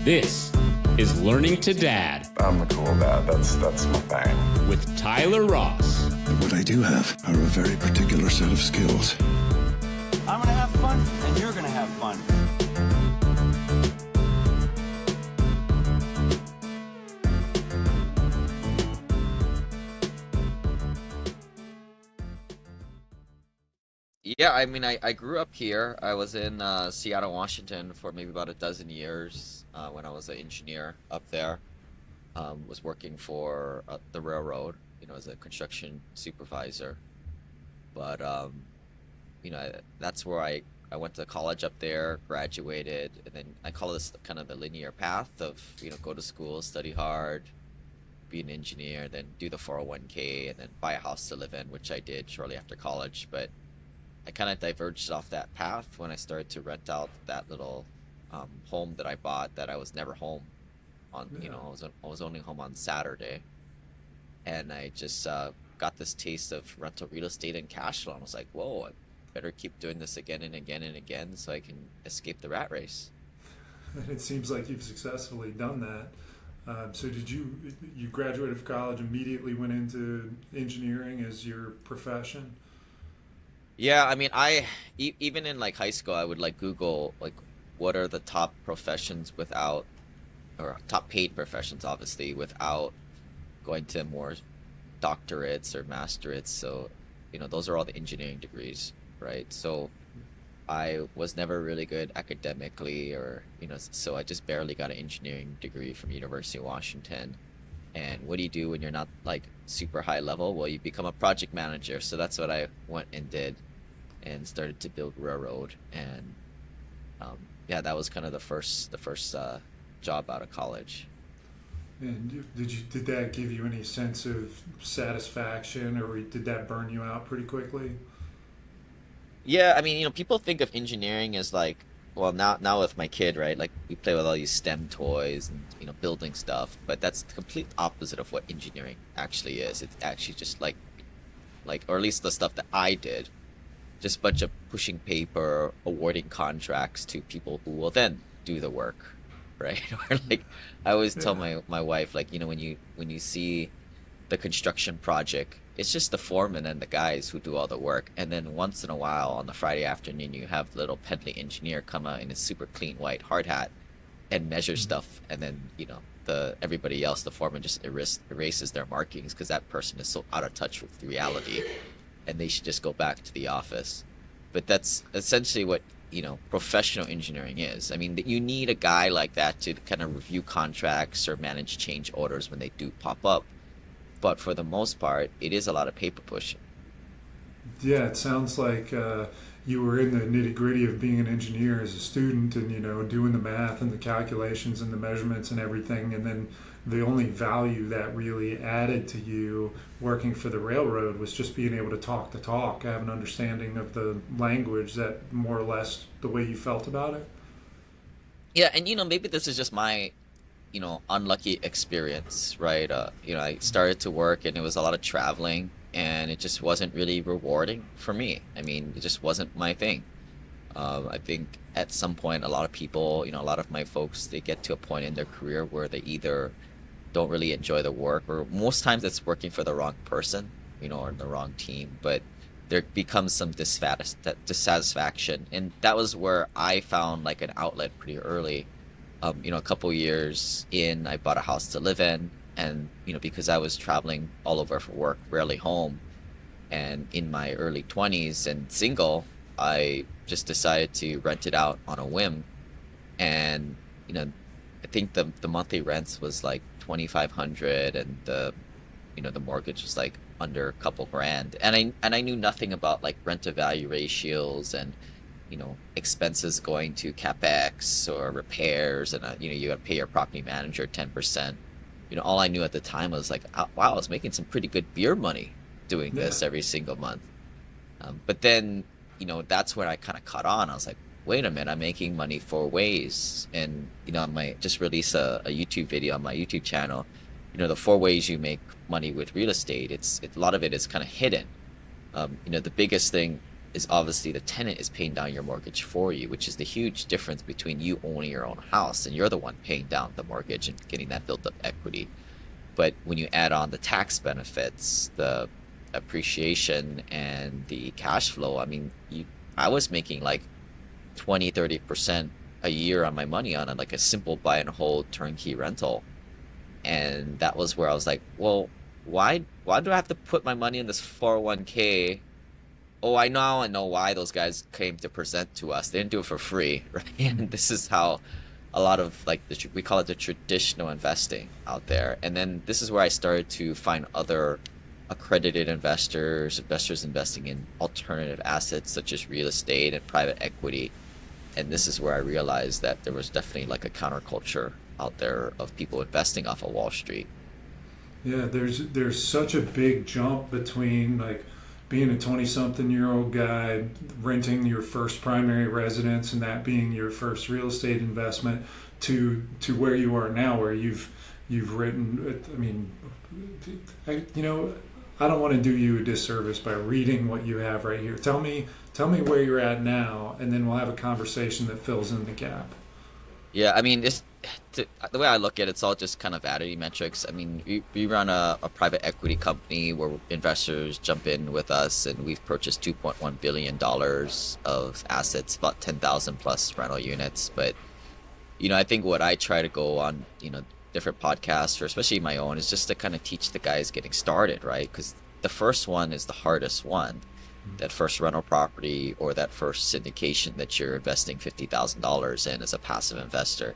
This is Learning to Dad I'm the cool dad. That's my thing. with Tyler Ross. But what I do have are a very particular set of skills. I'm gonna have fun, and you're gonna have fun. Yeah, I mean, I grew up here. I was in Seattle, Washington for maybe about a dozen years when I was an engineer up there. Was working for the railroad, as a construction supervisor. But, that's where I went to college up there, graduated, and then I call this kind of the linear path of, go to school, study hard, be an engineer, then do the 401k, and then buy a house to live in, which I did shortly after college. But I kind of diverged off that path when I started to rent out that little home that I bought that I was never home on. I was only home on Saturday, and I just got this taste of rental real estate and cash flow. And I was like, whoa, I better keep doing this again and again and again so I can escape the rat race. And it seems like you've successfully done that. So did you graduated from college, immediately went into engineering as your profession? Yeah, I mean, even in like high school, I would like Google like what are the top professions without, or top paid professions, obviously, without going to more doctorates or masterates. So, those are all the engineering degrees, right? So I was never really good academically, or, so I just barely got an engineering degree from University of Washington. And what do you do when you're not like super high level? Well, you become a project manager. So that's what I went and did, and started to build railroad. And yeah, that was kind of the first job out of college. And did that give you any sense of satisfaction, or did that burn you out pretty quickly? Yeah, I mean, people think of engineering as like, well, now with my kid, right? Like we play with all these STEM toys and building stuff, but that's the complete opposite of what engineering actually is. It's actually just like, or at least the stuff that I did, just a bunch of pushing paper, awarding contracts to people who will then do the work, right? Or like I always tell my wife, like, when you see the construction project, it's just the foreman and the guys who do all the work, and then once in a while on the Friday afternoon you have the little Penley engineer come out in a super clean white hard hat and measure stuff, and then everybody else, the foreman, just erases their markings because that person is so out of touch with reality and they should just go back to the office. But that's essentially what professional engineering is. I mean, you need a guy like that to kind of review contracts or manage change orders when they do pop up. But for the most part, it is a lot of paper pushing. Yeah, it sounds like you were in the nitty-gritty of being an engineer as a student, and doing the math and the calculations and the measurements and everything, and then the only value that really added to you working for the railroad was just being able to talk the talk, have an understanding of the language, that more or less the way you felt about it. Yeah, and maybe this is just my unlucky experience, right? I started to work and it was a lot of traveling, and it just wasn't really rewarding for me. I mean, it just wasn't my thing. I think at some point, a lot of people, a lot of my folks, they get to a point in their career where they either don't really enjoy the work, or most times it's working for the wrong person, or the wrong team, but there becomes some dissatisfaction. And that was where I found like an outlet pretty early. A couple years in, I bought a house to live in, and because I was traveling all over for work, rarely home, and in my early 20s and single, I just decided to rent it out on a whim. And I think the monthly rents was like $2,500, and the mortgage was like under a couple grand, and I knew nothing about like rent to value ratios and expenses going to capex or repairs, and you got to pay your property manager 10%. All I knew at the time was like, wow, I was making some pretty good beer money doing this every single month. But then that's where I kind of caught on. I was like, wait a minute, I'm making money 4 ways. And I might just release a YouTube video on my YouTube channel, the 4 ways you make money with real estate. A lot of it is kind of hidden. The biggest thing is obviously the tenant is paying down your mortgage for you, which is the huge difference between you owning your own house and you're the one paying down the mortgage and getting that built up equity. But when you add on the tax benefits, the appreciation and the cash flow, I mean, I was making like 20-30% a year on my money on it, like a simple buy and hold turnkey rental. And that was where I was like, well, why do I have to put my money in this 401k? Oh, I know why those guys came to present to us. They didn't do it for free, right? And this is how a lot of like we call it the traditional investing out there. And then this is where I started to find other accredited investors investing in alternative assets such as real estate and private equity. And this is where I realized that there was definitely like a counterculture out there of people investing off of Wall Street. Yeah, there's such a big jump between like being a 20-something-year-old guy renting your first primary residence and that being your first real estate investment to where you are now, where you've written. I mean, I don't want to do you a disservice by reading what you have right here. Tell me where you're at now, and then we'll have a conversation that fills in the gap. Yeah, I mean, the way I look at it, it's all just kind of vanity metrics. I mean, we run a private equity company where investors jump in with us, and we've purchased $2.1 billion of assets, about 10,000 plus rental units. But, I think what I try to go on, different podcasts, or especially my own, is just to kind of teach the guys getting started, right? Because the first one is the hardest one. That first rental property or that first syndication that you're investing $50,000 in as a passive investor,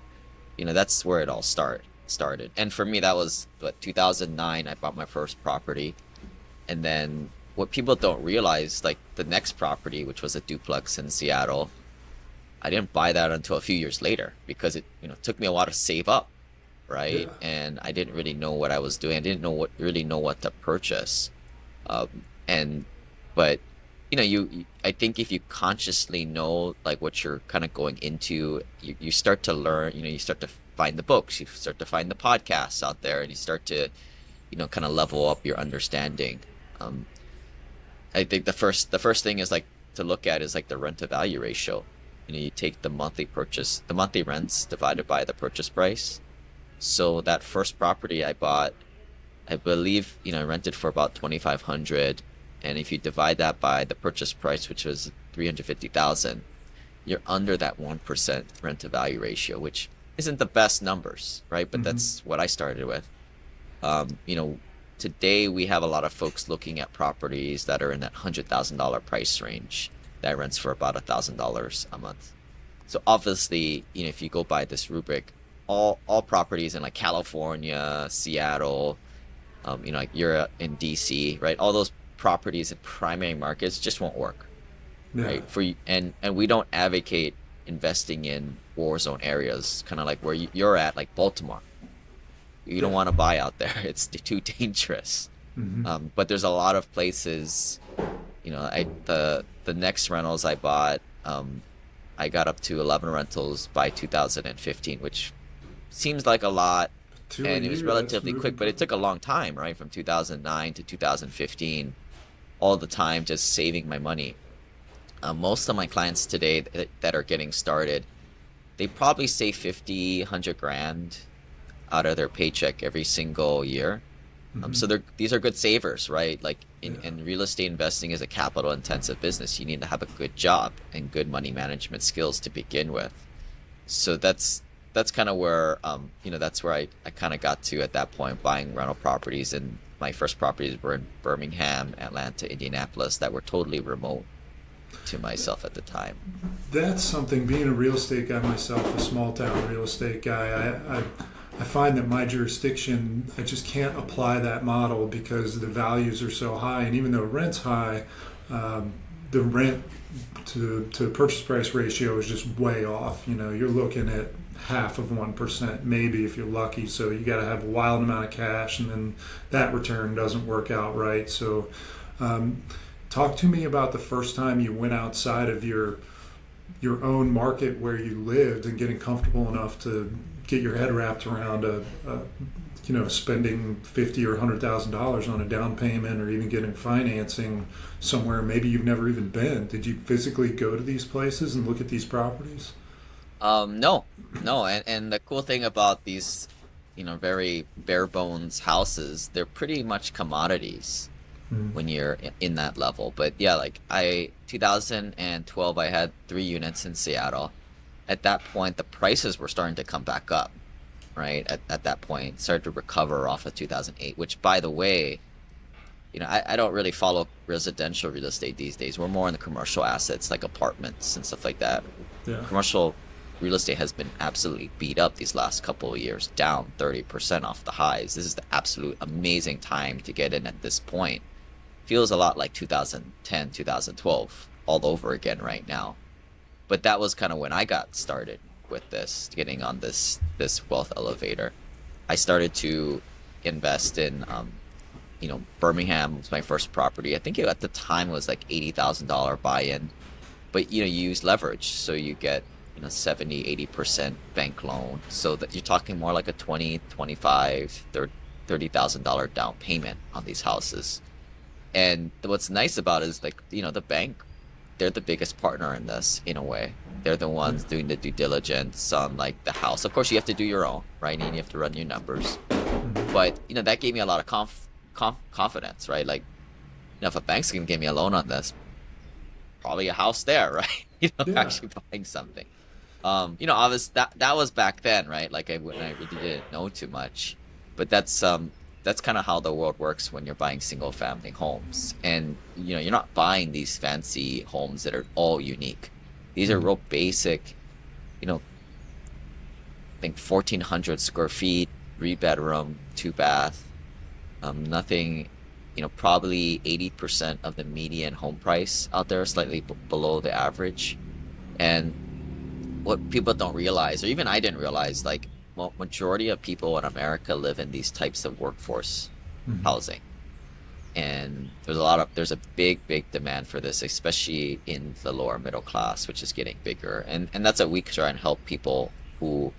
that's where it all started. And for me, that was 2009. I bought my first property, and then what people don't realize, like the next property, which was a duplex in Seattle, I didn't buy that until a few years later because it took me a while to save up, right? Yeah. And I didn't really know what I was doing. I didn't really know what to purchase, but I think if you consciously know like what you're kind of going into, you start to learn, you start to find the books, you start to find the podcasts out there, and you start to, kind of level up your understanding. I think the first thing is like to look at is like the rent to value ratio. You take the monthly rents divided by the purchase price. So that first property I bought, I believe, rented for about $2,500. And if you divide that by the purchase price, which was $350,000, you're under that 1% rent to value ratio, which isn't the best numbers, right? But that's what I started with. Today we have a lot of folks looking at properties that are in that $100,000 price range that rents for about $1,000 a month. So obviously, if you go by this rubric, all properties in like California, Seattle, like you're in DC, right? All those properties in primary markets just won't work, right? And we don't advocate investing in war zone areas, kind of like where you're at, like Baltimore. You don't want to buy out there; it's too dangerous. But there's a lot of places, the next rentals I bought, I got up to 11 rentals by 2015, which seems like a lot. And it was relatively quick, but it took a long time, right? From 2009 to 2015. All the time just saving my money. Most of my clients today that are getting started, they probably save 50, 100 grand out of their paycheck every single year. So these are good savers, right? Like in real estate investing is a capital intensive business. You need to have a good job and good money management skills to begin with. So that's kind of where, that's where I kind of got to at that point, buying rental properties. And my first properties were in Birmingham, Atlanta, Indianapolis, that were totally remote to myself at the time. That's something, being a real estate guy myself, a small town real estate guy, I find that my jurisdiction, I just can't apply that model because the values are so high. And even though rent's high, the rent to purchase price ratio is just way off. You're looking at half of 1%, maybe, if you're lucky. So you got to have a wild amount of cash, and then that return doesn't work out right. So talk to me about the first time you went outside of your own market where you lived and getting comfortable enough to get your head wrapped around a spending $50 or $100,000 on a down payment or even getting financing somewhere maybe you've never even been. Did you physically go to these places and look at these properties? No, no, and the cool thing about these, very bare bones houses, they're pretty much commodities when you're in that level. But yeah, like 2012, I had 3 units in Seattle. At that point, the prices were starting to come back up, right? At that point, started to recover off of 2008, which, by the way, I don't really follow residential real estate these days. We're more in the commercial assets like apartments and stuff like that. Yeah. Commercial real estate has been absolutely beat up these last couple of years, down 30% off the highs. This is the absolute amazing time to get in at this point. Feels a lot like 2010, 2012 all over again right now. But that was kind of when I got started with this, getting on this wealth elevator. I started to invest in, Birmingham was my first property. I think at the time it was like $80,000 buy-in, but you use leverage, so you get 70-80% bank loan, so that you're talking more like a $20,000-$30,000 down payment on these houses. And what's nice about it is the bank, they're the biggest partner in this in a way. They're the ones doing the due diligence on like the house. Of course, you have to do your own, right? And you have to run your numbers. But that gave me a lot of confidence, right? Like, if a bank's gonna give me a loan on this, probably a house there, right? Actually buying something. Obviously that was back then, right? Like when I really didn't know too much, but that's kind of how the world works when you're buying single family homes. And you're not buying these fancy homes that are all unique. These are real basic, I think 1,400 square feet, 3-bedroom, 2-bath, nothing, probably 80% of the median home price out there, slightly below the average. And what people don't realize, or even I didn't realize, majority of people in America live in these types of workforce housing. And there's a big demand for this, especially in the lower middle class, which is getting bigger. And that's what we try and help people who,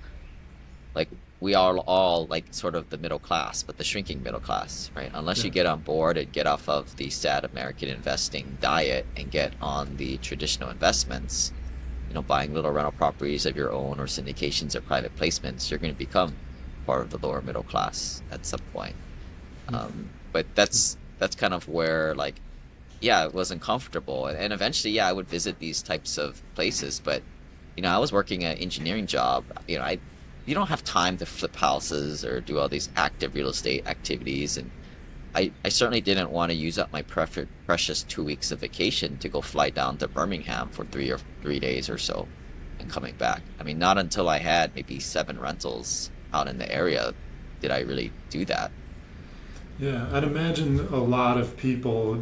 we are all sort of the middle class, but the shrinking middle class, right? Unless you get on board and get off of the sad American investing diet and get on the traditional investments, buying little rental properties of your own or syndications or private placements, you're going to become part of the lower middle class at some point. But that's kind of where it wasn't comfortable. And eventually, I would visit these types of places. But, I was working an engineering job. You don't have time to flip houses or do all these active real estate activities. And I certainly didn't want to use up my precious 2 weeks of vacation to go fly down to Birmingham for 3 days or so and coming back. I mean, not until I had maybe 7 rentals out in the area did I really do that. Yeah, I'd imagine a lot of people,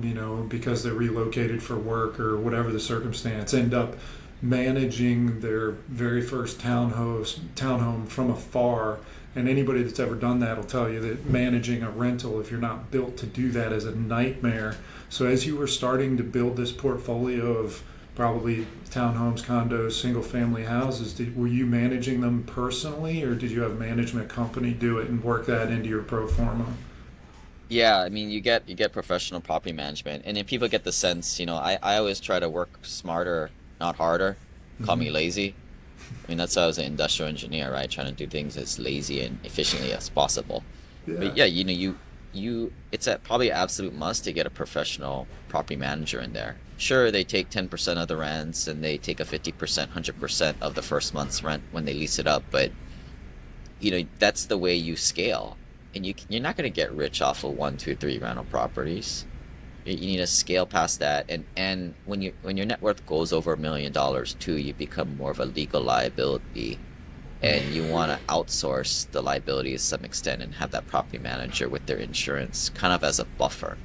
because they're relocated for work or whatever the circumstance, end up managing their very first townhome from afar. And anybody that's ever done that will tell you that managing a rental, if you're not built to do that, is a nightmare. So as you were starting to build this portfolio of probably townhomes, condos, single family houses, were you managing them personally, or did you have a management company do it and work that into your pro forma? Yeah, I mean, you get professional property management, and then people get the sense, I always try to work smarter, not harder. Call me lazy. I mean, that's how I was an industrial engineer, right? Trying to do things as lazy and efficiently as possible. Yeah. But yeah, it's probably an absolute must to get a professional property manager in there. Sure, they take 10% of the rents and they take a 50%, 100% of the first month's rent when they lease it up. But, that's the way you scale. And you're not going to get rich off of 1, 2, 3 rental properties. You need to scale past that, and when your net worth goes over $1 million too, you become more of a legal liability, and you want to outsource the liability to some extent and have that property manager with their insurance kind of as a buffer.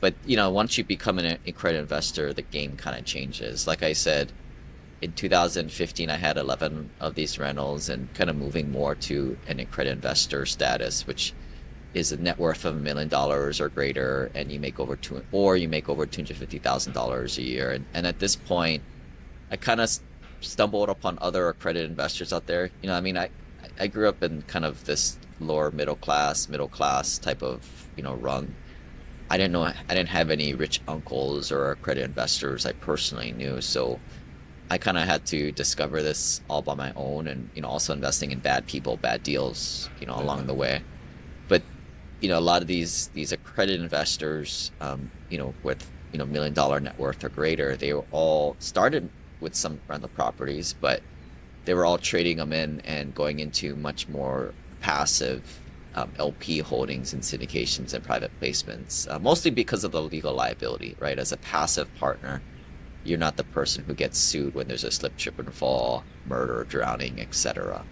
But once you become an accredited investor, the game kind of changes. Like I said, in 2015, I had 11 of these rentals, and kind of moving more to an accredited investor status, which is a net worth of $1 million or greater, and you make over $250,000 a year. And at this point, I kind of stumbled upon other accredited investors out there. I grew up in kind of this lower middle class type of, rung. I didn't have any rich uncles or accredited investors I personally knew, so I kind of had to discover this all by my own, and also investing in bad people, bad deals, along the way. But a lot of these accredited investors, with $1 million net worth or greater, they were all started with some rental properties, but they were all trading them in and going into much more passive LP holdings and syndications and private placements, mostly because of the legal liability, right? As a passive partner, you're not the person who gets sued when there's a slip, trip, and fall, murder, drowning, etc.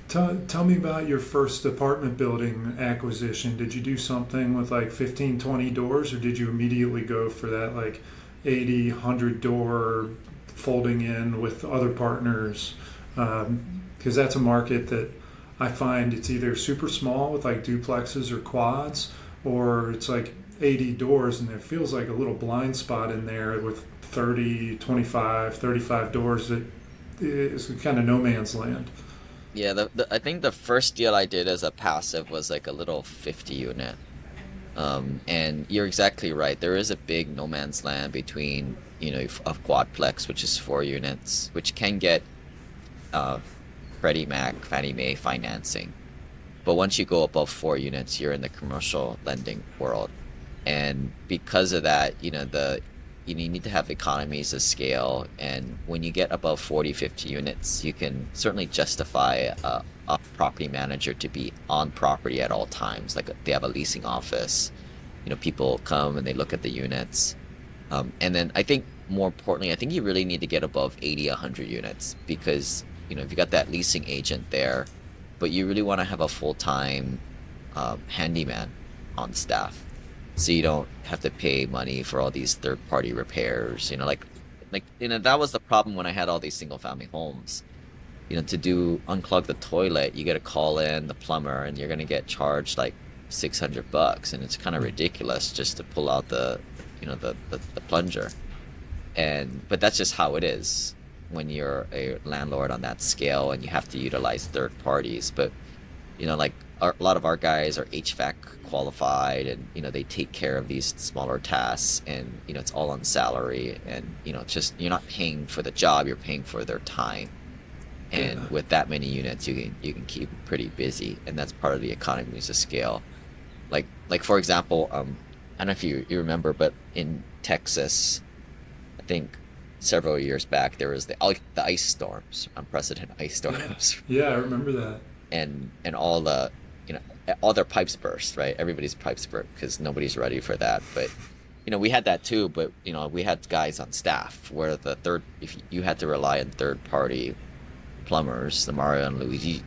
Tell me about your first apartment building acquisition. Did you do something with like 15, 20 doors, or did you immediately go for that like 80, 100 door folding in with other partners? Because that's a market that I find it's either super small with like duplexes or quads, or it's like 80 doors and it feels like a little blind spot in there with 30, 25, 35 doors that is kind of no man's land. Yeah, I think the first deal I did as a passive was like a little 50 unit. And you're exactly right. There is a big no man's land between, a quadplex, which is 4 units, which can get Freddie Mac, Fannie Mae financing. But once you go above 4 units, you're in the commercial lending world. And because of that, you need to have economies of scale. And when you get above 40, 50 units, you can certainly justify a property manager to be on property at all times. Like they have a leasing office, people come and they look at the units. And then I think more importantly, I think you really need to get above 80, 100 units because, if you got that leasing agent there, but you really want to have a full-time handyman on staff. So you don't have to pay money for all these third-party repairs. That was the problem when I had all these single-family homes. To unclog the toilet, you got to call in the plumber, and you're gonna get charged like $600, and it's kind of ridiculous just to pull out the plunger. But that's just how it is when you're a landlord on that scale, and you have to utilize third parties. But a lot of our guys are HVAC qualified, and they take care of these smaller tasks, and it's all on salary, and it's just you're not paying for the job, you're paying for their time. And with that many units, you can keep them pretty busy, and that's part of the economies of scale. Like for example, I don't know if you remember, but in Texas, I think several years back there was the ice storms, unprecedented ice storms. Yeah, I remember that. And all the all their pipes burst, right? Everybody's pipes burst because nobody's ready for that. But we had that too. But we had guys on staff where if you had to rely on third party plumbers, the Mario and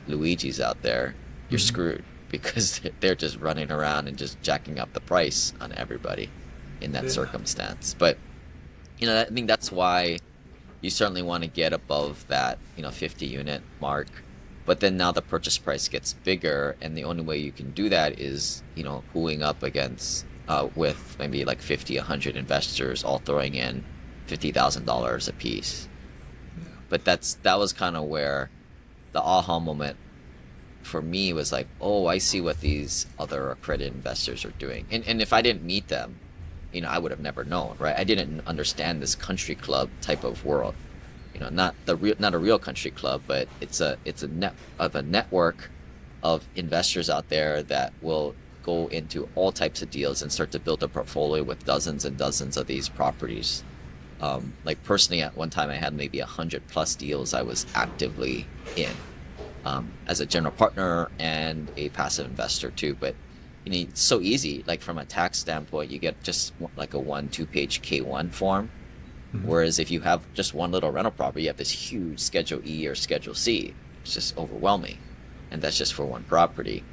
Luigi's out there, you're screwed because they're just running around and just jacking up the price on everybody in that circumstance. But I think that's why you certainly want to get above that 50 unit mark. But then now the purchase price gets bigger, and the only way you can do that is, hooing up against with maybe like 50, 100 investors all throwing in $50,000 a piece. Yeah. But that was kind of where the aha moment for me was like, oh, I see what these other accredited investors are doing. And if I didn't meet them, I would have never known, right? I didn't understand this country club type of world. Not a real country club, but it's a network of investors out there that will go into all types of deals and start to build a portfolio with dozens and dozens of these properties. Like personally, at one time I had maybe 100+ deals I was actively in as a general partner and a passive investor too. But it's so easy. Like from a tax standpoint, you get just like a 1-2 page K1 form. Whereas if you have just one little rental property, you have this huge Schedule E or Schedule C. It's just overwhelming. And that's just for one property.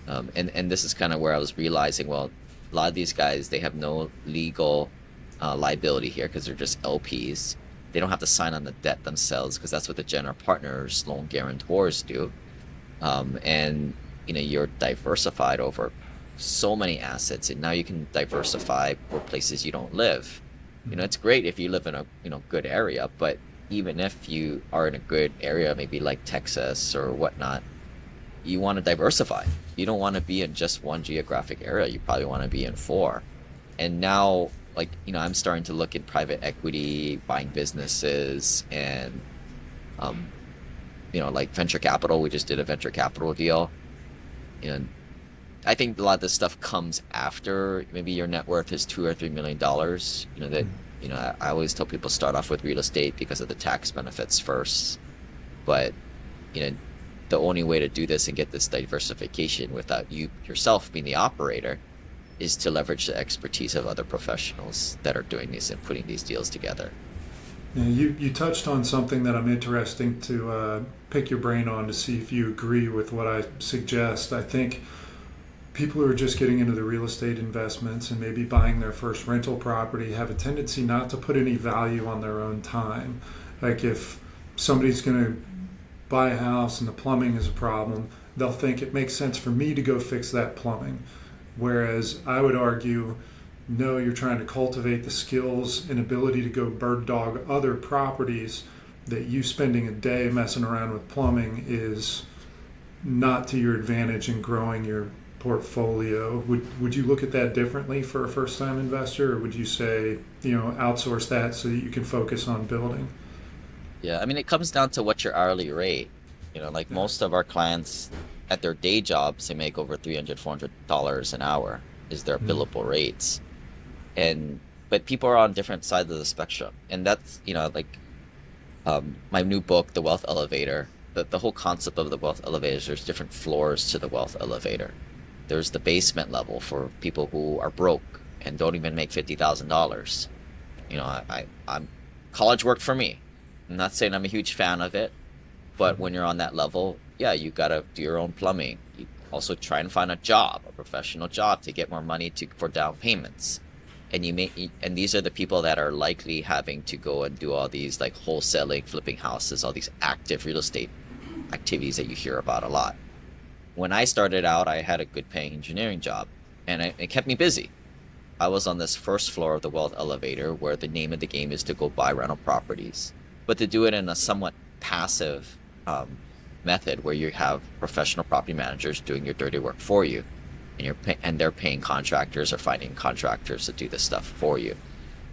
And this is kind of where I was realizing, well, a lot of these guys, they have no legal liability here because they're just LPs. They don't have to sign on the debt themselves because that's what the general partners, loan guarantors do. And you're diversified over so many assets, and now you can diversify for places you don't live. It's great if you live in a good area, but even if you are in a good area, maybe like Texas or whatnot, you want to diversify. You don't want to be in just one geographic area. You probably want to be in four. And now, like, I'm starting to look at private equity, buying businesses, and like venture capital. We just did a venture capital deal. And I think a lot of this stuff comes after maybe your net worth is $2 or $3 million. I always tell people start off with real estate because of the tax benefits first. But the only way to do this and get this diversification without you yourself being the operator is to leverage the expertise of other professionals that are doing these and putting these deals together. Yeah, you touched on something that I'm interested to pick your brain on to see if you agree with what I suggest. I think people who are just getting into the real estate investments and maybe buying their first rental property have a tendency not to put any value on their own time. Like if somebody's going to buy a house and the plumbing is a problem, they'll think it makes sense for me to go fix that plumbing. Whereas I would argue, no, you're trying to cultivate the skills and ability to go bird dog other properties, that you spending a day messing around with plumbing is not to your advantage in growing your portfolio. Would you look at that differently for a first-time investor, or would you say, outsource that so that you can focus on building? Yeah, I mean, it comes down to what's your hourly rate. Like most of our clients at their day jobs, they make over $300, $400 an hour is their billable rates. But people are on different sides of the spectrum. And that's, my new book, The Wealth Elevator, the whole concept of the wealth elevator is there's different floors to the wealth elevator. There's the basement level for people who are broke and don't even make $50,000. I'm college worked for me. I'm not saying I'm a huge fan of it, but when you're on that level, yeah, you gotta do your own plumbing. You also try and find a professional job to get more money for down payments. And these are the people that are likely having to go and do all these like wholesaling, flipping houses, all these active real estate activities that you hear about a lot. When I started out, I had a good paying engineering job, and it kept me busy. I was on this first floor of the wealth elevator where the name of the game is to go buy rental properties, but to do it in a somewhat passive method where you have professional property managers doing your dirty work for you, and they're paying contractors or finding contractors to do this stuff for you.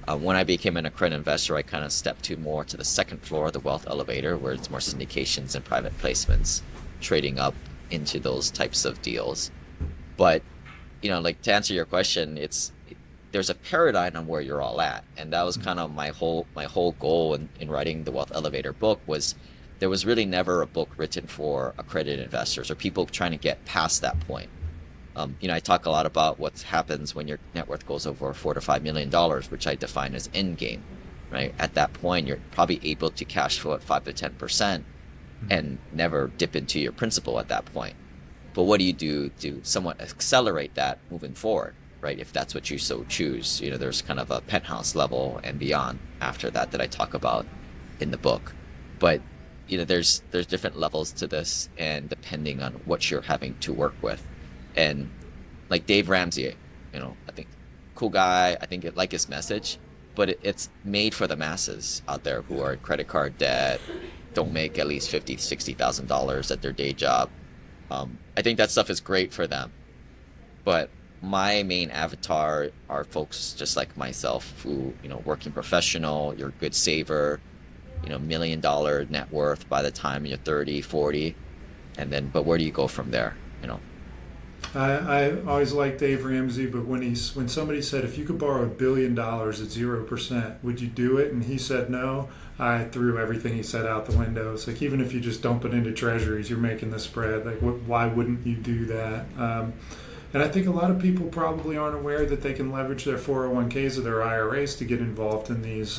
When I became an accredited investor, I kind of stepped more to the second floor of the wealth elevator where it's more syndications and private placements, trading up into those types of deals. But like to answer your question, there's a paradigm on where you're all at, and that was kind of my whole goal in writing the Wealth Elevator book. Was there was really never a book written for accredited investors or people trying to get past that point. I talk a lot about what happens when your net worth goes over $4 to $5 million, which I define as end game. Right at that point, you're probably able to cash flow at 5 to 10% and never dip into your principal at that point. But what do you do to somewhat accelerate that moving forward? Right, if that's what you so choose. There's kind of a penthouse level and beyond after that I talk about in the book. But there's different levels to this, and depending on what you're having to work with. And like Dave Ramsey, I think cool guy. I think I like his message, but it's made for the masses out there who are in credit card debt, don't make at least $50,000, $60,000 at their day job. I think that stuff is great for them, but my main avatar are folks just like myself who, working professional, you're a good saver, $1 million net worth by the time you're 30, 40. But where do you go from there? I always liked Dave Ramsey, but when somebody said, if you could borrow $1 billion at 0%, would you do it? And he said no. I threw everything he said out the window. It's like, even if you just dump it into treasuries, you're making the spread. Like, why wouldn't you do that? And I think a lot of people probably aren't aware that they can leverage their 401ks or their IRAs to get involved in these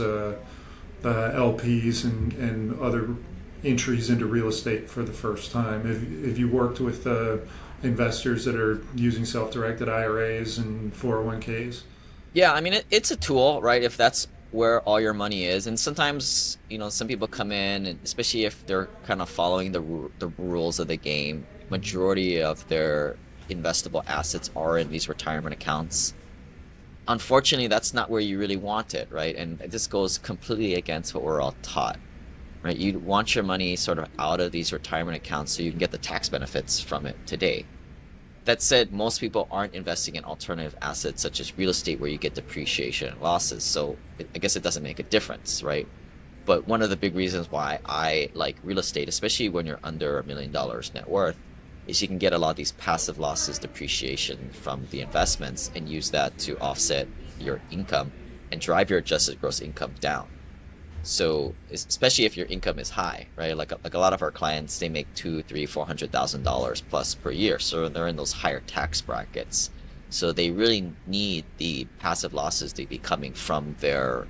LPs and other entries into real estate for the first time. If you worked with investors that are using self-directed IRAs and 401ks? Yeah, I mean, it's a tool, right? If that's where all your money is. And sometimes, some people come in, and especially if they're kind of following the rules of the game, majority of their investable assets are in these retirement accounts. Unfortunately, that's not where you really want it, right? And this goes completely against what we're all taught. right? You want your money sort of out of these retirement accounts so you can get the tax benefits from it today. That said, most people aren't investing in alternative assets such as real estate where you get depreciation and losses. So I guess it doesn't make a difference, right? But one of the big reasons why I like real estate, especially when you're under $1 million net worth, is you can get a lot of these passive losses, depreciation from the investments, and use that to offset your income and drive your adjusted gross income down. So especially if your income is high, right? Like a lot of our clients, they make $200,000, $300,000, $400,000 plus per year. So they're in those higher tax brackets. So they really need the passive losses to be coming from their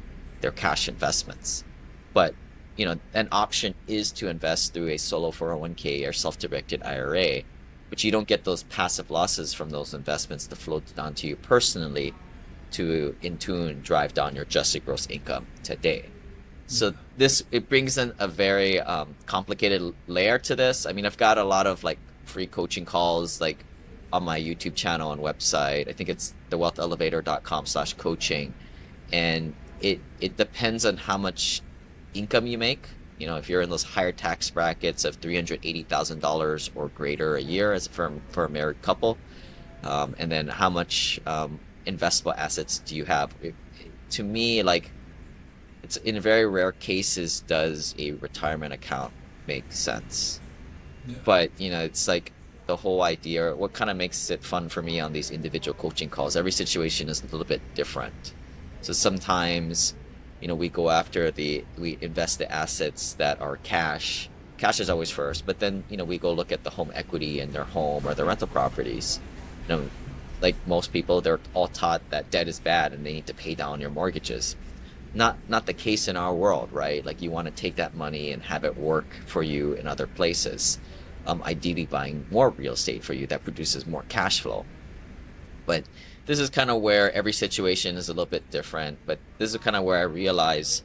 cash investments. But an option is to invest through a solo 401k or self-directed IRA, but you don't get those passive losses from those investments to flow down to you personally to in tune drive down your adjusted gross income today. So it brings in a very complicated layer to this. I mean, I've got a lot of like free coaching calls like on my YouTube channel and website. I think it's thewealthelevator.com/coaching. And it depends on how much income you make. If you're in those higher tax brackets of $380,000 or greater a year as for a married couple, and then how much investable assets do you have? To me, like, it's in very rare cases does a retirement account make sense. Yeah. But it's like the whole idea, what kind of makes it fun for me on these individual coaching calls, every situation is a little bit different. So sometimes we go after we invest the assets that are cash is always first, but then we go look at the home equity in their home or their rental properties. Like most people, they're all taught that debt is bad and they need to pay down your mortgages. Not the case in our world, right? Like you want to take that money and have it work for you in other places. Ideally buying more real estate for you that produces more cash flow. But this is kind of where every situation is a little bit different. But this is kind of where I realize,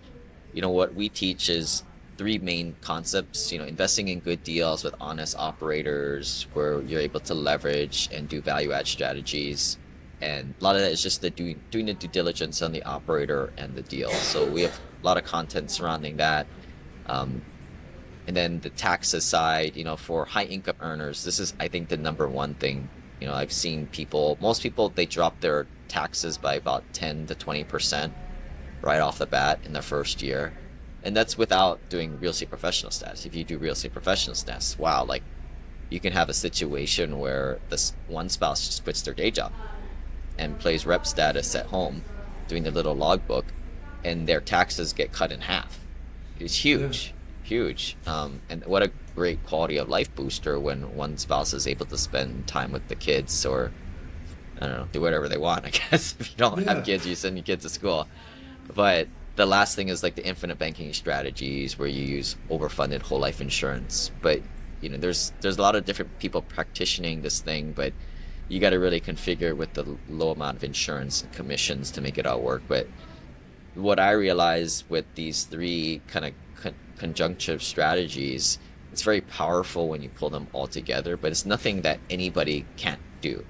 what we teach is three main concepts. Investing in good deals with honest operators where you're able to leverage and do value add strategies. And a lot of that is just doing the due diligence on the operator and the deal. So we have a lot of content surrounding that. And then the taxes side, for high income earners, this is, I think, the number one thing. I've seen most people, they drop their taxes by about 10 to 20% right off the bat in their first year. And that's without doing real estate professional status. If you do real estate professional status, wow, like you can have a situation where this one spouse just quits their day job and plays rep status at home doing the little logbook, and their taxes get cut in half. It's huge. And what a great quality of life booster when one spouse is able to spend time with the kids, or I don't know, do whatever they want, I guess. If you don't have kids, you send your kids to school. But the last thing is like the infinite banking strategies where you use overfunded whole life insurance. But there's a lot of different people practicing this thing, but you got to really configure with the low amount of insurance and commissions to make it all work. But what I realize with these three kind of conjunctive strategies, it's very powerful when you pull them all together, but it's nothing that anybody can't do.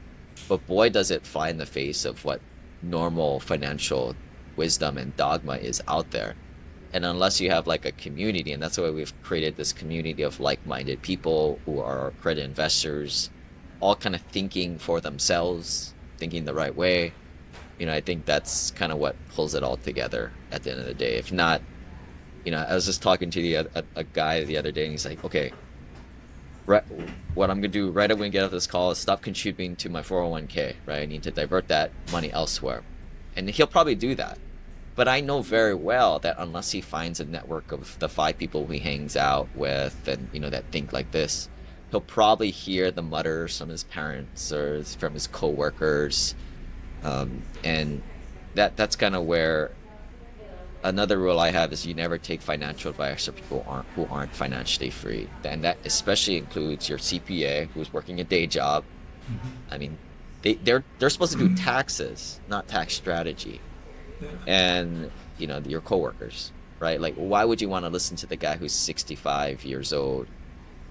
But boy, does it fly in the face of what normal financial wisdom and dogma is out there. And unless you have like a community, and that's why we've created this community of like-minded people who are accredited investors, all kind of thinking for themselves, thinking the right way, I think that's kind of what pulls it all together at the end of the day. If not, I was just talking to a guy the other day, and he's like, okay, right, what I'm going to do right away when we get off this call is stop contributing to my 401k, right? I need to divert that money elsewhere. And he'll probably do that. But I know very well that unless he finds a network of the 5 people he hangs out with and, that think like this, he'll probably hear the mutters from his parents or from his coworkers. And that's kind of where another rule I have is you never take financial advice from people who aren't financially free. And that especially includes your CPA who's working a day job. Mm-hmm. I mean, they're supposed to do taxes, not tax strategy. Yeah. And, your coworkers, right? Like, why would you want to listen to the guy who's 65 years old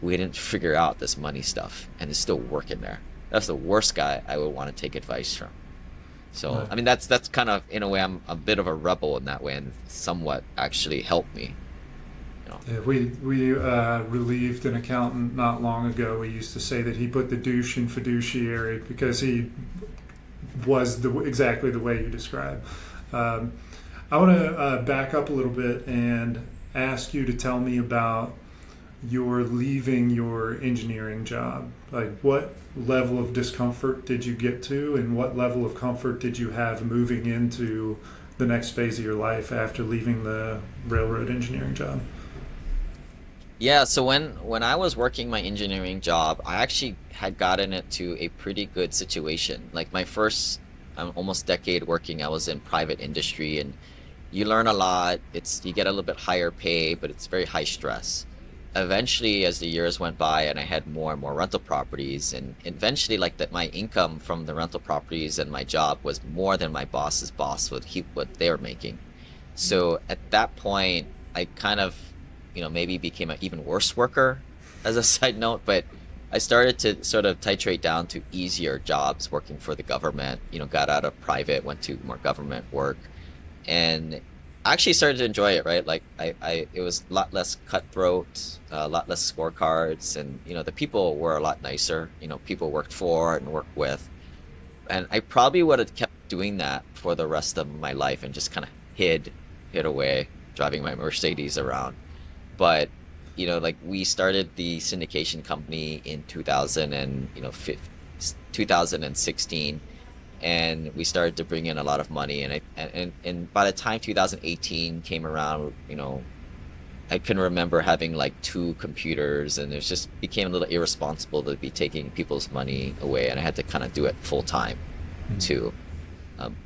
who didn't figure out this money stuff and is still working there? That's the worst guy I would want to take advice from. So, right. I mean, that's kind of, in a way, I'm a bit of a rebel in that way, and somewhat actually helped me. Yeah, we relieved an accountant not long ago. We used to say that he put the douche in fiduciary because he was exactly the way you describe. I want to back up a little bit and ask you to tell me about your leaving your engineering job. Like, what level of discomfort did you get to, and what level of comfort did you have moving into the next phase of your life after leaving the railroad engineering job? Yeah, so when I was working my engineering job, I actually had gotten into a pretty good situation. Like my first almost decade working, I was in private industry, and you learn a lot. You get a little bit higher pay, but it's very high stress. Eventually, as the years went by and I had more and more rental properties, and eventually my income from the rental properties and my job was more than my boss's boss what they're making. So at that point, I kind of, maybe became an even worse worker as a side note, but I started to sort of titrate down to easier jobs working for the government, got out of private, went to more government work, and I actually started to enjoy it, right? Like it was a lot less cutthroat, a lot less scorecards, and, the people were a lot nicer, people worked for and worked with. And I probably would have kept doing that for the rest of my life and just kind of hid away, driving my Mercedes around. But we started the syndication company in 2016, and we started to bring in a lot of money. And by the time 2018 came around, I can remember having like 2 computers, and it just became a little irresponsible to be taking people's money away, and I had to kind of do it full time too.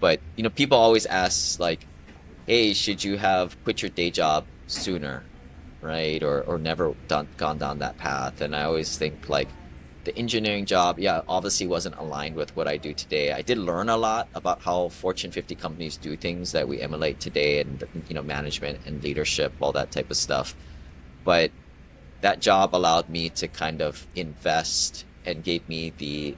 But people always ask like, hey, should you have quit your day job sooner, right? Or never gone down that path? And I always think like the engineering job, yeah, obviously wasn't aligned with what I do today. I did learn a lot about how Fortune 50 companies do things that we emulate today, and management and leadership, all that type of stuff. But that job allowed me to kind of invest and gave me the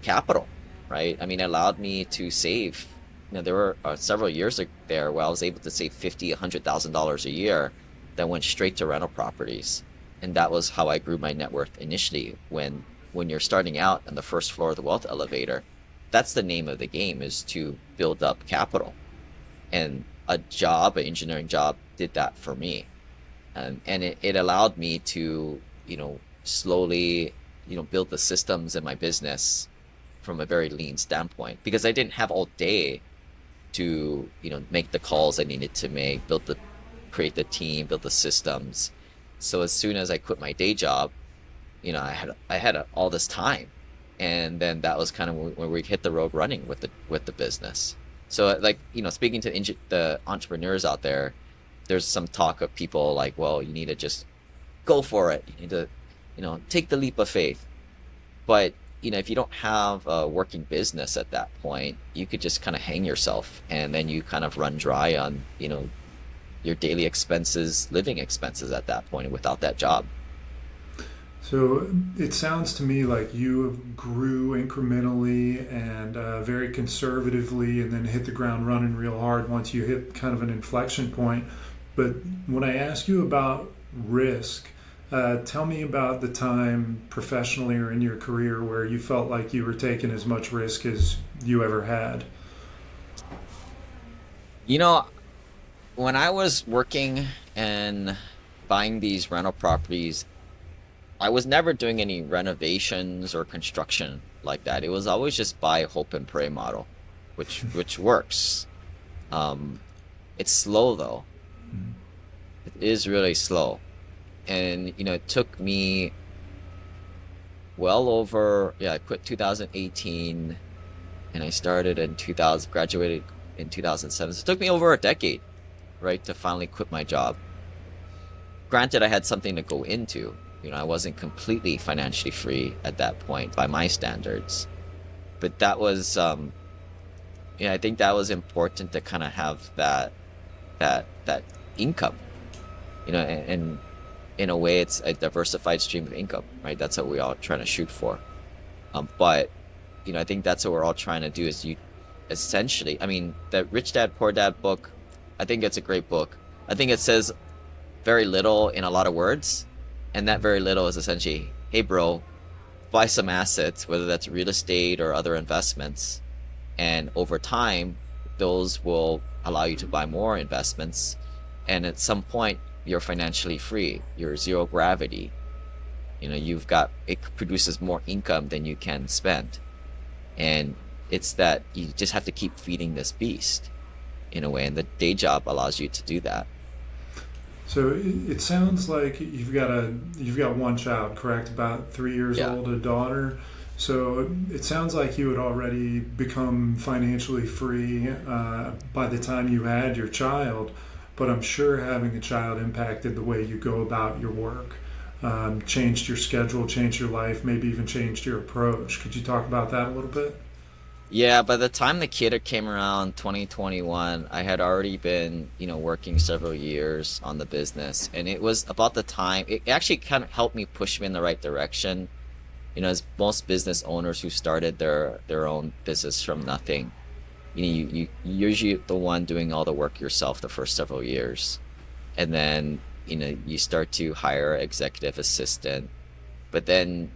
capital, right? I mean, it allowed me to save. There were several years there where I was able to save $50,000, $100,000 a year that went straight to rental properties. And that was how I grew my net worth initially. When you're starting out on the first floor of the wealth elevator, that's the name of the game, is to build up capital. And an engineering job did that for me. And it allowed me to, slowly, build the systems in my business from a very lean standpoint, because I didn't have all day to, make the calls I needed to make, create the team, build the systems. So as soon as I quit my day job, I had all this time, and then that was kind of when we hit the road running with the business. So like, speaking to the entrepreneurs out there, there's some talk of people like, well, you need to just go for it. You need to, take the leap of faith. But if you don't have a working business at that point, you could just kind of hang yourself, and then you kind of run dry on, your daily expenses, living expenses at that point without that job. So it sounds to me like you grew incrementally and very conservatively, and then hit the ground running real hard once you hit kind of an inflection point. But when I ask you about risk, tell me about the time professionally or in your career where you felt like you were taking as much risk as you ever had. When I was working and buying these rental properties, I was never doing any renovations or construction like that. It was always just buy, hope, and pray model, which works. It's slow though. It is really slow. And, it took me well over, I quit 2018 and I started in 2000, graduated in 2007. So it took me over a decade, right, to finally quit my job. Granted, I had something to go into. I wasn't completely financially free at that point by my standards. But that was, I think that was important to kind of have that income, and in a way it's a diversified stream of income, right? That's what we're all trying to shoot for. But, I think that's what we're all trying to do is essentially, the Rich Dad, Poor Dad book, I think it's a great book. I think it says very little in a lot of words, and that very little is essentially, hey bro, buy some assets, whether that's real estate or other investments, and over time those will allow you to buy more investments, and at some point you're financially free, you're zero gravity. You've got, it produces more income than you can spend, and it's that you just have to keep feeding this beast in a way, and the day job allows you to do that. So it sounds like you've got one child, correct? About 3 years Yeah. old, a daughter. So it sounds like you had already become financially free by the time you had your child. But I'm sure having a child impacted the way you go about your work, changed your schedule, changed your life, maybe even changed your approach. Could you talk about that a little bit? Yeah, by the time the kid came around 2021, I had already been, working several years on the business. And it was about the time, it actually kind of helped me push me in the right direction. As most business owners who started their own business from nothing, you're usually the one doing all the work yourself the first several years. And then, you start to hire executive assistant. But then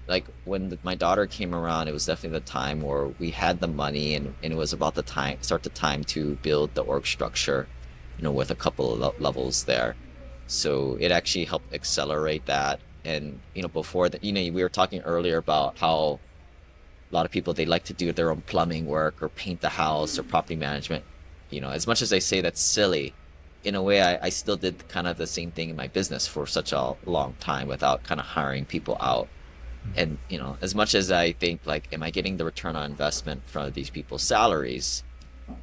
like when my daughter came around, it was definitely the time where we had the money, and it was about the time to build the org structure, with a couple of levels there. So it actually helped accelerate that. And before that, we were talking earlier about how a lot of people, they like to do their own plumbing work or paint the house or property management. As much as I say that's silly, in a way I still did kind of the same thing in my business for such a long time without kind of hiring people out. And as much as I think, like, am I getting the return on investment from these people's salaries?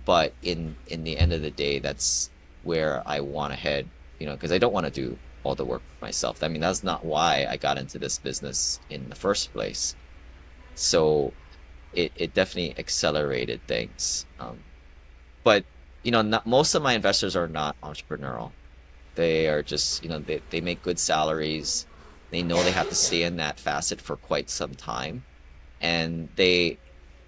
But in the end of the day, that's where I want to head, because I don't want to do all the work myself. I mean, that's not why I got into this business in the first place. So it definitely accelerated things. But not, most of my investors are not entrepreneurial. They are just, they make good salaries. They know they have to stay in that facet for quite some time. And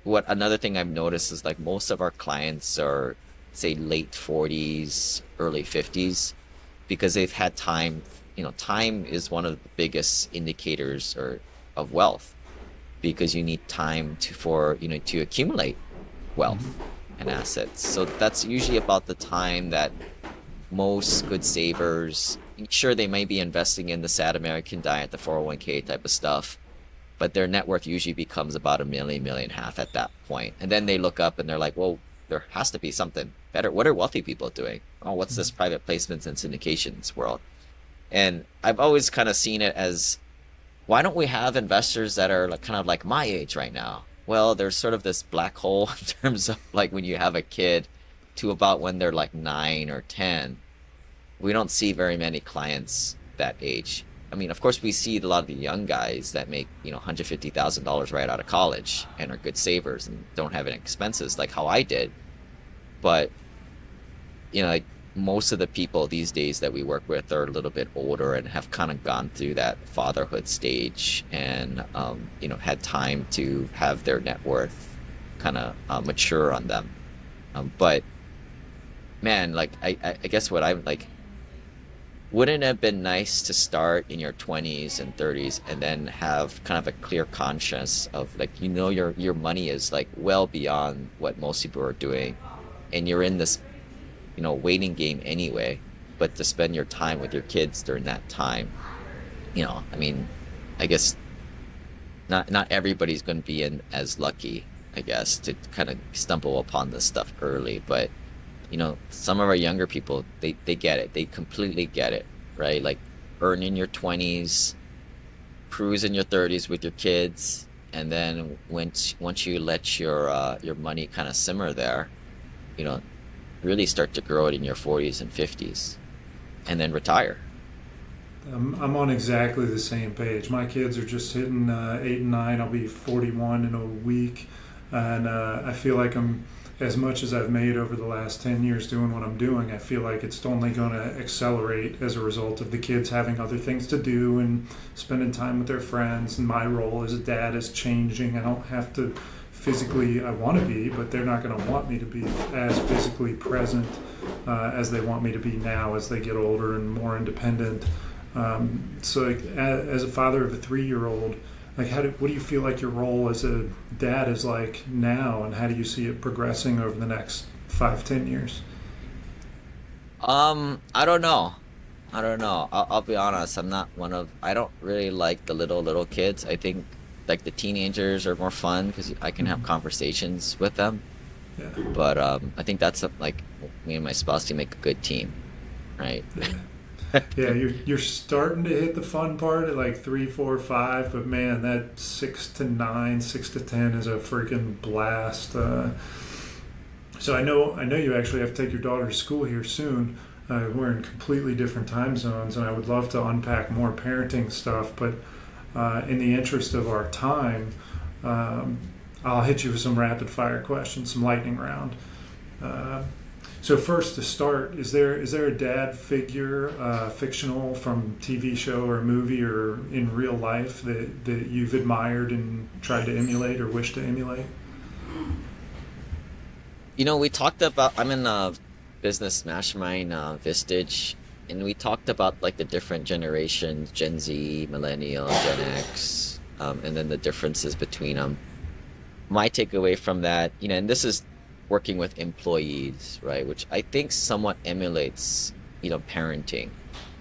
another thing I've noticed is, like, most of our clients are, say, late 40s, early 50s, because they've had time. Time is one of the biggest indicators of wealth, because you need time to accumulate wealth and assets. So that's usually about the time that most good savers, sure, they may be investing in the sad American diet, the 401k type of stuff, but their net worth usually becomes about $1 million, $1.5 million at that point. And then they look up and they're like, well, there has to be something better. What are wealthy people doing? Oh, what's this private placements and syndications world? And I've always kind of seen it as, why don't we have investors that are kind of like my age right now? Well, there's sort of this black hole in terms of, like, when you have a kid to about when they're like 9 or 10. We don't see very many clients that age. I mean, of course, we see a lot of the young guys that make, $150,000 right out of college and are good savers and don't have any expenses, like how I did. But, like, most of the people these days that we work with are a little bit older and have kind of gone through that fatherhood stage and, had time to have their net worth kind of mature on them. But, man, like, I guess what I'm like, wouldn't it have been nice to start in your 20s and 30s and then have kind of a clear conscience of, like, your money is, like, well beyond what most people are doing, and you're in this, waiting game anyway, but to spend your time with your kids during that time, I mean, I guess not everybody's going to be as lucky, I guess, to kind of stumble upon this stuff early, but some of our younger people, they get it. They completely get it, right? Like, earn in your 20s, cruise in your 30s with your kids, and then once you let your money kind of simmer there, really start to grow it in your 40s and 50s, and then retire. I'm on exactly the same page. My kids are just hitting 8 and 9. I'll be 41 in a week, and I feel like as much as I've made over the last 10 years doing what I'm doing, I feel like it's only going to accelerate as a result of the kids having other things to do and spending time with their friends. And my role as a dad is changing. I don't have to physically, I want to be, but they're not going to want me to be as physically present as they want me to be now as they get older and more independent. So like, as a father of a 3-year-old, like what do you feel like your role as a dad is like now, and how do you see it progressing over the next 5-10 years? I don't know. I'll be honest. I don't really like the little kids. I think like the teenagers are more fun because I can have conversations with them. Yeah. But I think that's like me and my spouse can make a good team, right? Yeah, you're starting to hit the fun part at like 3, 4, 5, but man, that 6 to 9, 6 to 10 is a freaking blast. So I know you actually have to take your daughter to school here soon. We're in completely different time zones, and I would love to unpack more parenting stuff, but in the interest of our time, I'll hit you with some rapid fire questions, some lightning round. So first, to start, is there a dad figure, fictional, from TV show or movie or in real life that you've admired and tried to emulate or wish to emulate? We talked about, I'm in a business mastermind, Vistage, and we talked about like the different generations, Gen Z, Millennial, Gen X, and then the differences between them. My takeaway from that, and this is working with employees, right, which I think somewhat emulates, parenting.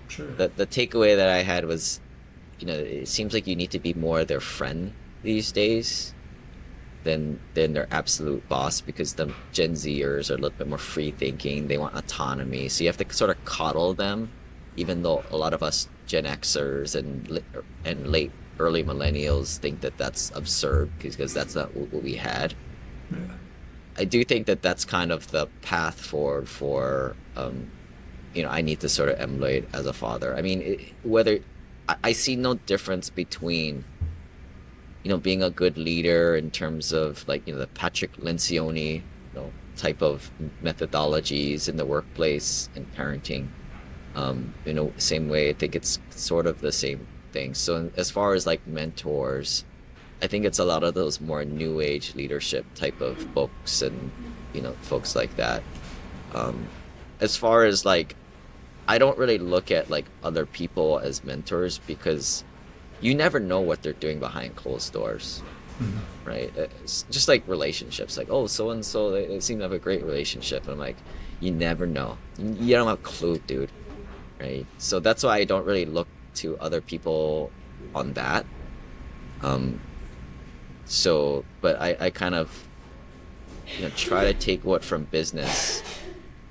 Sure. The takeaway that I had was, it seems like you need to be more their friend these days than their absolute boss, because the Gen Zers are a little bit more free thinking. They want autonomy, so you have to sort of coddle them, even though a lot of us Gen Xers and late early millennials think that that's absurd because that's not what we had. Yeah. I do think that that's kind of the path forward for I need to sort of emulate as a father. I mean, I see no difference between being a good leader in terms of like the Patrick Lencioni type of methodologies in the workplace and parenting. Same way, I think it's sort of the same thing. So as far as like mentors, I think it's a lot of those more new age leadership type of books and folks like that. As far as like, I don't really look at like other people as mentors, because you never know what they're doing behind closed doors. Mm-hmm. Right? It's just like relationships, like, oh, so and so, they seem to have a great relationship, and I'm like, you never know. You don't have a clue, dude. Right? So that's why I don't really look to other people on that. But I kind of try to take what from business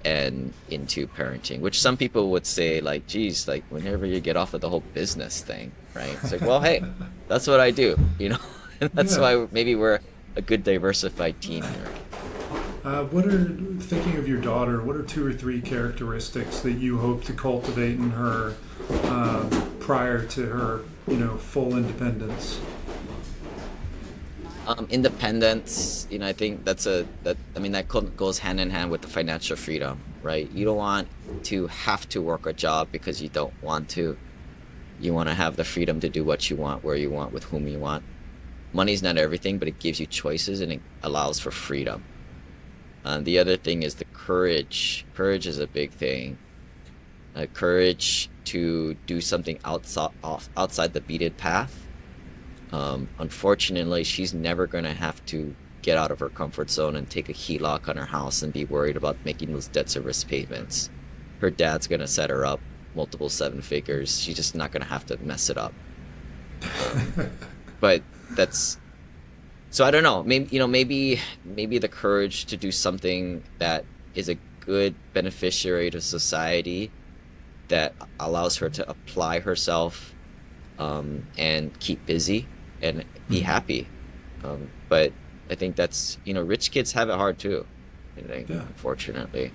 and into parenting, which some people would say like, geez, like whenever you get off of the whole business thing, right? It's like, well, hey, that's what I do, and that's why maybe we're a good diversified team here. Thinking of your daughter, what are 2 or 3 characteristics that you hope to cultivate in her prior to her, full independence? Independence, I think that goes hand in hand with the financial freedom, right? You don't want to have to work a job because you don't want to. You want to have the freedom to do what you want, where you want, with whom you want. Money's not everything, but it gives you choices and it allows for freedom. The other thing is the courage. Courage is a big thing. Courage to do something outside the beaten path. Unfortunately, she's never going to have to get out of her comfort zone and take a HELOC on her house and be worried about making those debt service payments. Her dad's going to set her up multiple 7 figures. She's just not going to have to mess it up. But that's, so I don't know. Maybe the courage to do something that is a good beneficiary to society, that allows her to apply herself and keep busy and be happy. But I think that's, rich kids have it hard too, unfortunately.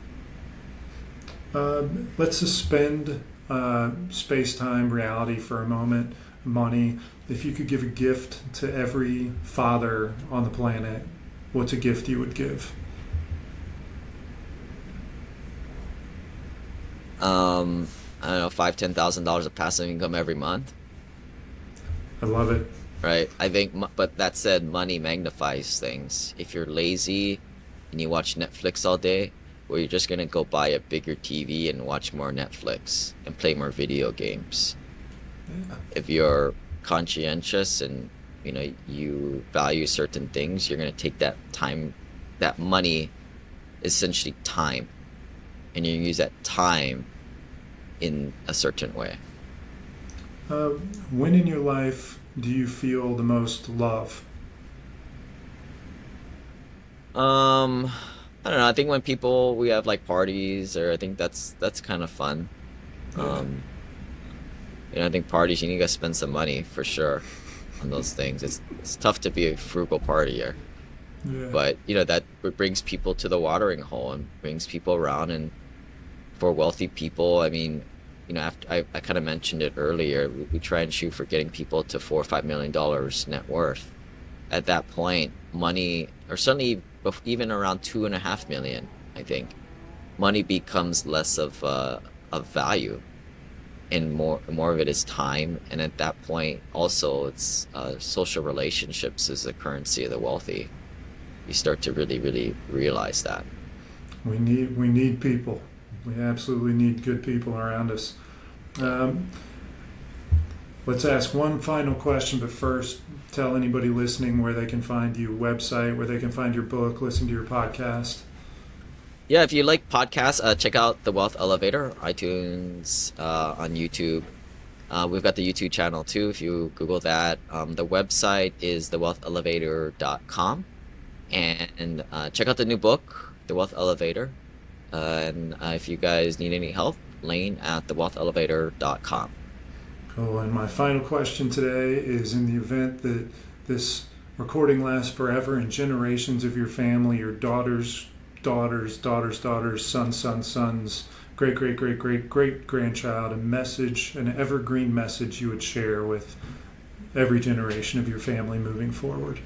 Let's suspend space-time reality for a moment. Money. If you could give a gift to every father on the planet, what's a gift you would give? I don't know, $5,000-$10,000 of passive income every month. I love it. Right. I think, but that said, money magnifies things. If you're lazy and you watch Netflix all day, where you're just gonna go buy a bigger TV and watch more Netflix and play more video games. If you're conscientious and you value certain things, you're gonna take that time, that money, essentially time, and you use that time in a certain way. When in your life do you feel the most love? I don't know. I think when we have like parties, or I think that's kind of fun. Um, I think parties, you need to spend some money for sure on those things. It's tough to be a frugal partier, Yeah. but that brings people to the watering hole and brings people around. And for wealthy people, I mean, after I kind of mentioned it earlier, we try and shoot for getting people to $4 or $5 million net worth. At that point, money, or certainly even around 2.5 million, I think, money becomes less of value, and more of it is time. And at that point, also, it's social relationships is the currency of the wealthy. You start to really, really realize that. We need people. We absolutely need good people around us. Let's ask one final question, but first, tell anybody listening where they can find you, website, where they can find your book, listen to your podcast. Yeah, if you like podcasts, check out The Wealth Elevator, iTunes, on YouTube. We've got the YouTube channel too, if you Google that. The website is thewealthelevator.com. And check out the new book, The Wealth Elevator. And if you guys need any help, Lane at thewealthelevator.com. Cool. And my final question today is, in the event that this recording lasts forever and generations of your family, your daughters, sons, great grandchild, a message, an evergreen message you would share with every generation of your family moving forward?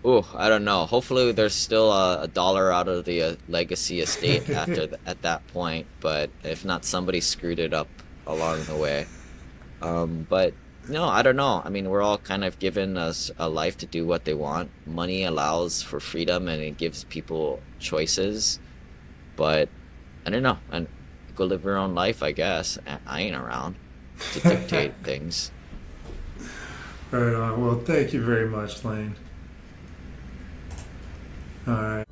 Oh, I don't know. Hopefully, there's still a dollar out of the legacy estate at that point. But if not, somebody screwed it up along the way. But no, I don't know. I mean, we're all kind of given us a life to do what they want. Money allows for freedom and it gives people choices. But I don't know. And go live your own life, I guess. I ain't around to dictate things. Right on. Well, thank you very much, Lane. All right.